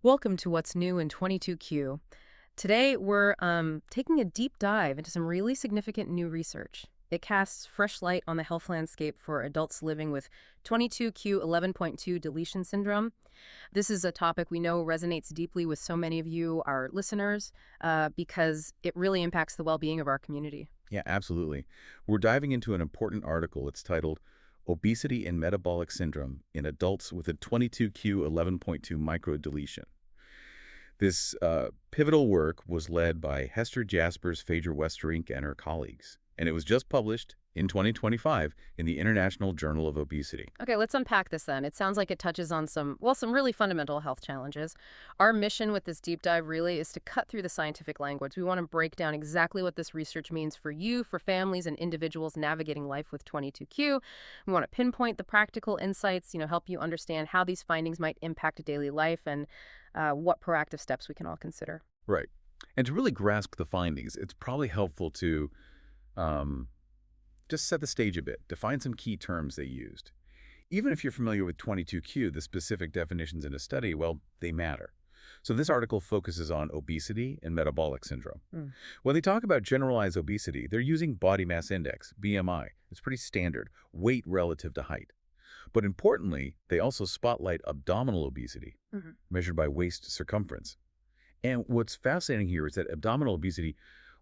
Welcome to What's New in 22q. Today, we're taking a deep dive into some really significant new research. It casts fresh light on the health landscape for adults living with 22q11.2 deletion syndrome. This is a topic we know resonates deeply with so many of you, our listeners, because it really impacts the well-being of our community. Yeah, absolutely. We're diving into an important article. It's titled Obesity and Metabolic Syndrome in Adults with a 22q11.2 microdeletion. This pivotal work was led by Hester Jaspers Faijer-Westerink and her colleagues, and it was just published in 2025 in the International Journal of Obesity. Okay, let's unpack this then. It sounds like it touches on some really fundamental health challenges. Our mission with this deep dive really is to cut through the scientific language. We want to break down exactly what this research means for you, for families and individuals navigating life with 22q. We want to pinpoint the practical insights, help you understand how these findings might impact daily life and what proactive steps we can all consider. Right. And to really grasp the findings, it's probably helpful to just set the stage a bit, define some key terms they used. Even if you're familiar with 22q, the specific definitions in a study, well, they matter. So this article focuses on obesity and metabolic syndrome. When they talk about generalized obesity, they're using body mass index, BMI. It's pretty standard, weight relative to height. But importantly, they also spotlight abdominal obesity, measured by waist circumference. And what's fascinating here is that abdominal obesity,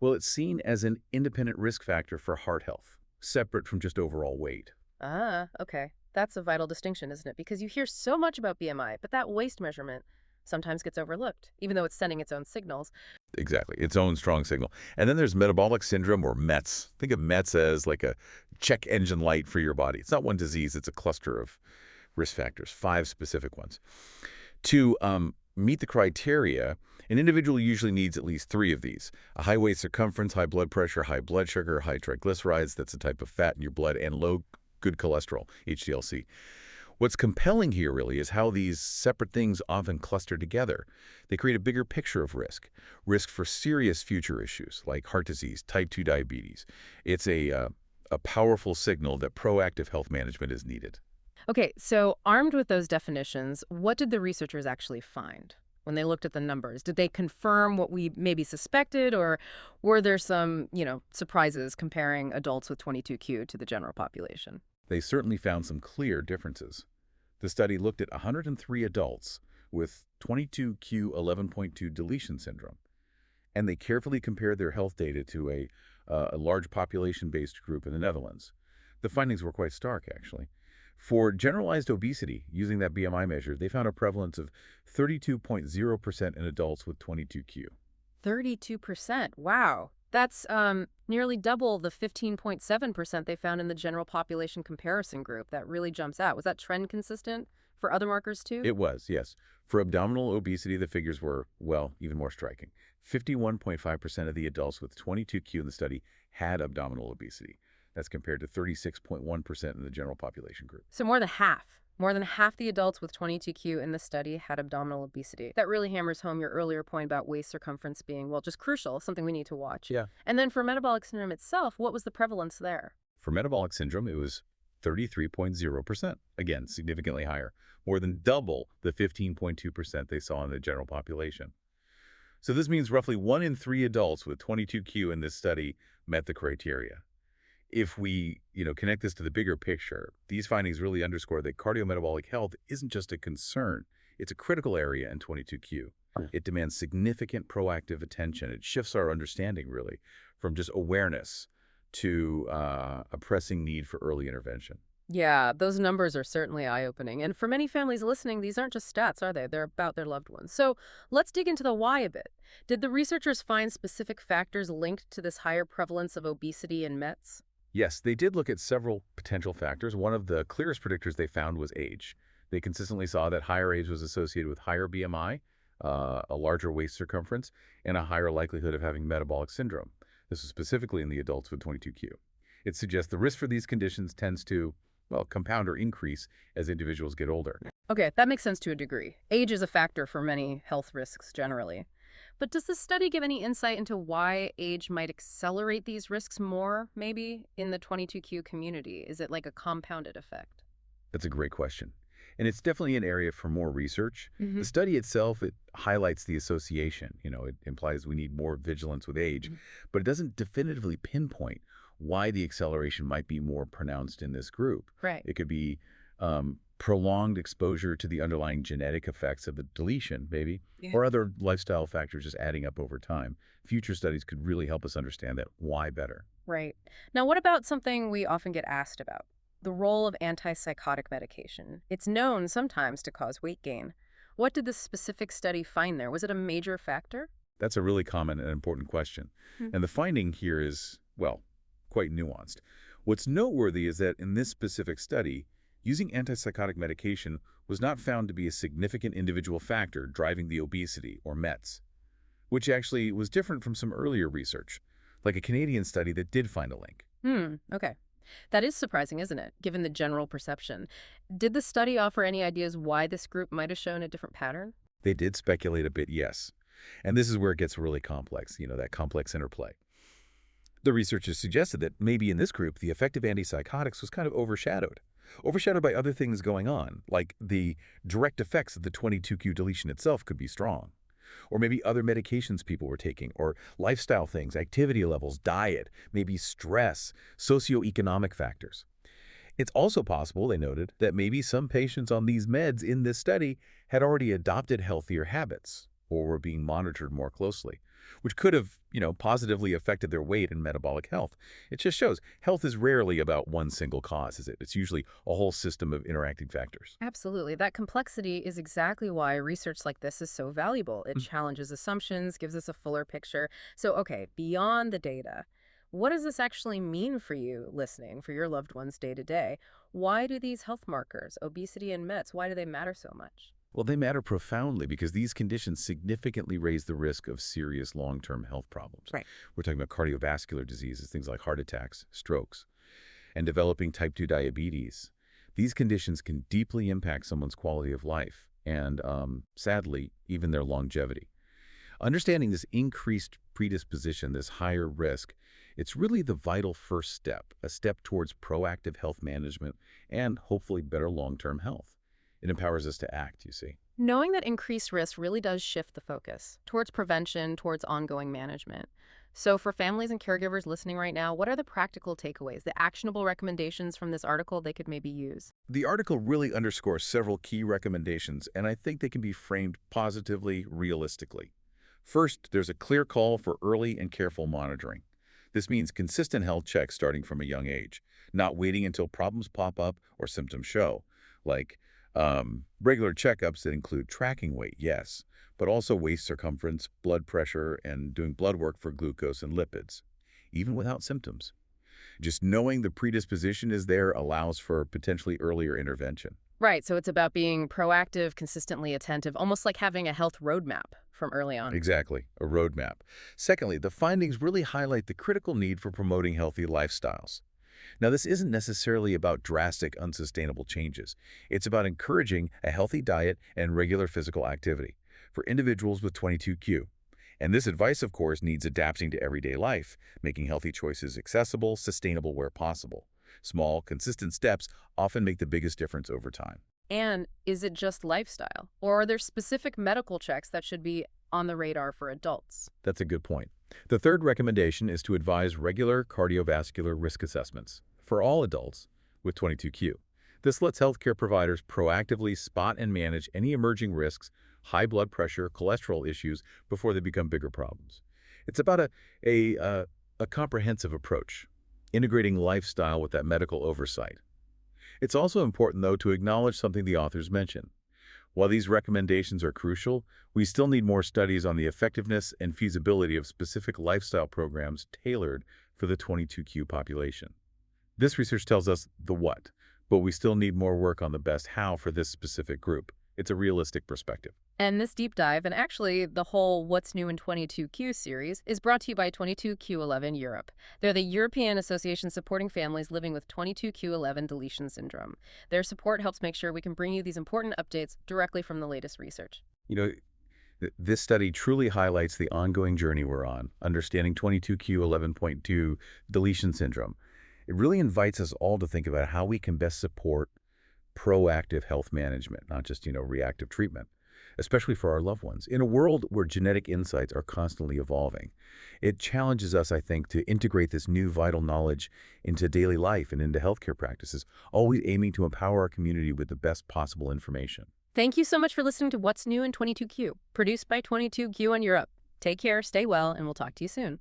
well, it's seen as an independent risk factor for heart health, separate from just overall weight. Ah, okay. That's a vital distinction, isn't it? Because you hear so much about BMI, but that waist measurement sometimes gets overlooked, even though it's sending its own signals. Exactly, its own strong signal. And then there's metabolic syndrome, or METS. Think of METS as like a check engine light for your body. It's not one disease, it's a cluster of risk factors, 5 specific ones. To meet the criteria, an individual usually needs at least 3 of these: a high waist circumference, high blood pressure, high blood sugar, high triglycerides, that's a type of fat in your blood, and low good cholesterol, HDLC. What's compelling here really is how these separate things often cluster together. They create a bigger picture of risk for serious future issues like heart disease, type 2 diabetes. It's a powerful signal that proactive health management is needed. Okay, so armed with those definitions, what did the researchers actually find when they looked at the numbers? Did they confirm what we maybe suspected, or were there some, surprises comparing adults with 22q to the general population? They certainly found some clear differences. The study looked at 103 adults with 22q11.2 deletion syndrome, and they carefully compared their health data to a large population-based group in the Netherlands. The findings were quite stark, actually. For generalized obesity, using that BMI measure, they found a prevalence of 32.0% in adults with 22q. 32%. Wow. That's nearly double the 15.7% they found in the general population comparison group. That really jumps out. Was that trend consistent for other markers too? It was, yes. For abdominal obesity, the figures were, well, even more striking. 51.5% of the adults with 22q in the study had abdominal obesity. That's compared to 36.1% in the general population group. So more than half. More than half the adults with 22q in the study had abdominal obesity. That really hammers home your earlier point about waist circumference being, well, just crucial, something we need to watch. Yeah. And then for metabolic syndrome itself, what was the prevalence there? For metabolic syndrome, it was 33.0%. Again, significantly higher, more than double the 15.2% they saw in the general population. So this means roughly 1 in 3 adults with 22q in this study met the criteria. If we, connect this to the bigger picture, these findings really underscore that cardiometabolic health isn't just a concern. It's a critical area in 22q. It demands significant proactive attention. It shifts our understanding, really, from just awareness to a pressing need for early intervention. Yeah, those numbers are certainly eye-opening. And for many families listening, these aren't just stats, are they? They're about their loved ones. So let's dig into the why a bit. Did the researchers find specific factors linked to this higher prevalence of obesity and METs? Yes, they did look at several potential factors. One of the clearest predictors they found was age. They consistently saw that higher age was associated with higher BMI, a larger waist circumference, and a higher likelihood of having metabolic syndrome. This was specifically in the adults with 22q. It suggests the risk for these conditions tends to, well, compound or increase as individuals get older. Okay, that makes sense to a degree. Age is a factor for many health risks generally. But does the study give any insight into why age might accelerate these risks more, maybe, in the 22q community? Is it like a compounded effect? That's a great question. And it's definitely an area for more research. The study itself, it highlights the association. It implies we need more vigilance with age, Mhm. but it doesn't definitively pinpoint why the acceleration might be more pronounced in this group. Right. It could be prolonged exposure to the underlying genetic effects of the deletion, maybe, Yeah. or other lifestyle factors just adding up over time. Future studies could really help us understand that why better. Right. Now, what about something we often get asked about? The role of antipsychotic medication. It's known sometimes to cause weight gain. What did this specific study find there? Was it a major factor? That's a really common and important question. Hmm. And the finding here is, well, quite nuanced. What's noteworthy is that in this specific study, using antipsychotic medication was not found to be a significant individual factor driving the obesity or METs, which actually was different from some earlier research, like a Canadian study that did find a link. Okay. That is surprising, isn't it, given the general perception? Did the study offer any ideas why this group might have shown a different pattern? They did speculate a bit, yes. And this is where it gets really complex, that complex interplay. The researchers suggested that maybe in this group, the effect of antipsychotics was kind of overshadowed by other things going on, like the direct effects of the 22q deletion itself could be strong, or maybe other medications people were taking, or lifestyle things, activity levels, diet, maybe stress, socioeconomic factors. It's also possible, they noted, that maybe some patients on these meds in this study had already adopted healthier habits or were being monitored more closely, which could have, positively affected their weight and metabolic health. It just shows health is rarely about one single cause, is it? It's usually a whole system of interacting factors. Absolutely. That complexity is exactly why research like this is so valuable. It Mm. challenges assumptions, gives us a fuller picture. So, okay, beyond the data, what does this actually mean for you listening, for your loved ones day to day? Why do these health markers, obesity and METs, why do they matter so much? Well, they matter profoundly because these conditions significantly raise the risk of serious long-term health problems. Right. We're talking about cardiovascular diseases, things like heart attacks, strokes, and developing type 2 diabetes. These conditions can deeply impact someone's quality of life and, sadly, even their longevity. Understanding this increased predisposition, this higher risk, it's really the vital first step, a step towards proactive health management and hopefully better long-term health. It empowers us to act, you see. Knowing that increased risk really does shift the focus towards prevention, towards ongoing management. So, for families and caregivers listening right now, what are the practical takeaways, the actionable recommendations from this article they could maybe use? The article really underscores several key recommendations, and I think they can be framed positively, realistically. First, there's a clear call for early and careful monitoring. This means consistent health checks starting from a young age, not waiting until problems pop up or symptoms show, like regular checkups that include tracking weight, yes, but also waist circumference, blood pressure, and doing blood work for glucose and lipids, even without symptoms. Just knowing the predisposition is there allows for potentially earlier intervention. Right, so it's about being proactive, consistently attentive, almost like having a health roadmap from early on. Exactly, a roadmap. Secondly, the findings really highlight the critical need for promoting healthy lifestyles. Now, this isn't necessarily about drastic, unsustainable changes. It's about encouraging a healthy diet and regular physical activity for individuals with 22q. And this advice, of course, needs adapting to everyday life, making healthy choices accessible, sustainable where possible. Small, consistent steps often make the biggest difference over time. And is it just lifestyle? Or are there specific medical checks that should be on the radar for adults? That's a good point. The third recommendation is to advise regular cardiovascular risk assessments for all adults with 22q. This lets healthcare providers proactively spot and manage any emerging risks, high blood pressure, cholesterol issues before they become bigger problems. It's about a comprehensive approach, integrating lifestyle with that medical oversight. It's also important, though, to acknowledge something the authors mention. While these recommendations are crucial, we still need more studies on the effectiveness and feasibility of specific lifestyle programs tailored for the 22q population. This research tells us the what, but we still need more work on the best how for this specific group. It's a realistic perspective. And this deep dive, and actually the whole What's New in 22q series, is brought to you by 22q11 Europe. They're the European association supporting families living with 22q11 deletion syndrome. Their support helps make sure we can bring you these important updates directly from the latest research. This study truly highlights the ongoing journey we're on, understanding 22q11.2 deletion syndrome. It really invites us all to think about how we can best support proactive health management, not just, reactive treatment, especially for our loved ones. In a world where genetic insights are constantly evolving, it challenges us, I think, to integrate this new vital knowledge into daily life and into healthcare practices, always aiming to empower our community with the best possible information. Thank you so much for listening to What's New in 22Q, produced by 22Q in Europe. Take care, stay well, and we'll talk to you soon.